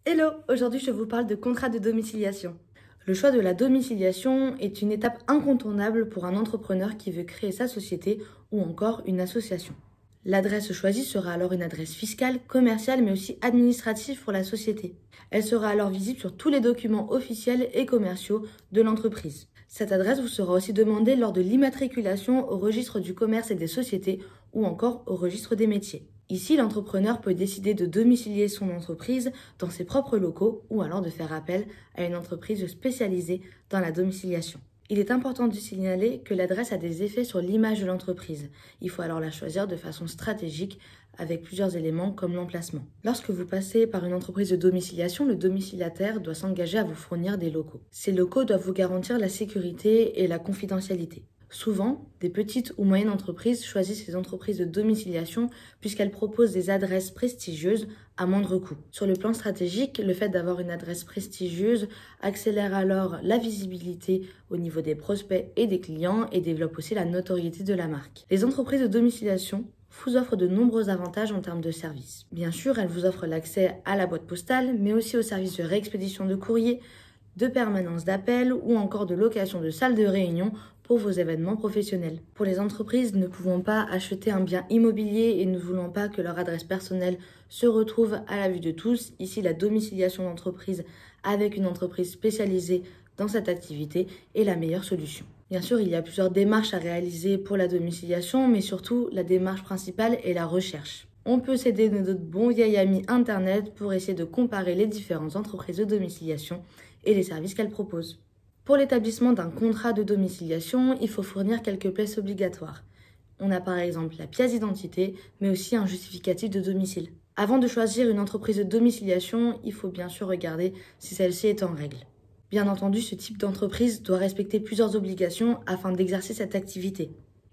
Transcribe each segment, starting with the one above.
Hello! Aujourd'hui, je vous parle de contrat de domiciliation. Le choix de la domiciliation est une étape incontournable pour un entrepreneur qui veut créer sa société ou encore une association. L'adresse choisie sera alors une adresse fiscale, commerciale, mais aussi administrative pour la société. Elle sera alors visible sur tous les documents officiels et commerciaux de l'entreprise. Cette adresse vous sera aussi demandée lors de l'immatriculation au registre du commerce et des sociétés ou encore au registre des métiers. Ici, l'entrepreneur peut décider de domicilier son entreprise dans ses propres locaux ou alors de faire appel à une entreprise spécialisée dans la domiciliation. Il est important de signaler que l'adresse a des effets sur l'image de l'entreprise. Il faut alors la choisir de façon stratégique avec plusieurs éléments comme l'emplacement. Lorsque vous passez par une entreprise de domiciliation, le domiciliataire doit s'engager à vous fournir des locaux. Ces locaux doivent vous garantir la sécurité et la confidentialité. Souvent, des petites ou moyennes entreprises choisissent ces entreprises de domiciliation puisqu'elles proposent des adresses prestigieuses à moindre coût. Sur le plan stratégique, le fait d'avoir une adresse prestigieuse accélère alors la visibilité au niveau des prospects et des clients et développe aussi la notoriété de la marque. Les entreprises de domiciliation vous offrent de nombreux avantages en termes de services. Bien sûr, elles vous offrent l'accès à la boîte postale, mais aussi aux services de réexpédition de courrier, de permanence d'appel ou encore de location de salles de réunion pour vos événements professionnels. Pour les entreprises ne pouvant pas acheter un bien immobilier et ne voulant pas que leur adresse personnelle se retrouve à la vue de tous, ici la domiciliation d'entreprise avec une entreprise spécialisée dans cette activité est la meilleure solution. Bien sûr, il y a plusieurs démarches à réaliser pour la domiciliation, mais surtout la démarche principale est la recherche. On peut s'aider de notre bon vieil ami Internet pour essayer de comparer les différentes entreprises de domiciliation et les services qu'elles proposent. Pour l'établissement d'un contrat de domiciliation, il faut fournir quelques pièces obligatoires. On a par exemple la pièce d'identité, mais aussi un justificatif de domicile. Avant de choisir une entreprise de domiciliation, il faut bien sûr regarder si celle-ci est en règle. Bien entendu, ce type d'entreprise doit respecter plusieurs obligations afin d'exercer cette activité.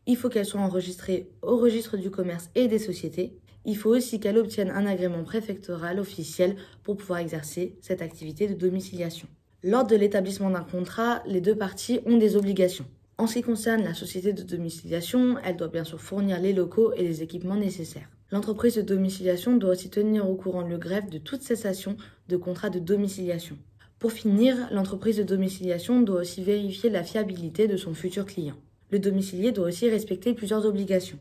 Il faut qu'elle soit enregistrée au registre du commerce et des sociétés. Il faut aussi qu'elle obtienne un agrément préfectoral officiel pour pouvoir exercer cette activité de domiciliation. Lors de l'établissement d'un contrat, les deux parties ont des obligations. En ce qui concerne la société de domiciliation, elle doit bien sûr fournir les locaux et les équipements nécessaires. L'entreprise de domiciliation doit aussi tenir au courant le greffe de toute cessation de contrat de domiciliation. Pour finir, l'entreprise de domiciliation doit aussi vérifier la fiabilité de son futur client. Le domicilié doit aussi respecter plusieurs obligations.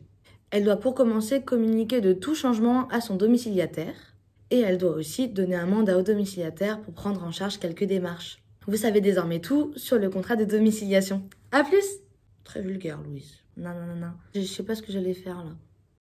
Elle doit pour commencer communiquer de tout changement à son domiciliataire. Et elle doit aussi donner un mandat au domiciliataire pour prendre en charge quelques démarches. Vous savez désormais tout sur le contrat de domiciliation. À plus! Très vulgaire, Louise. Non. Je sais pas ce que j'allais faire là.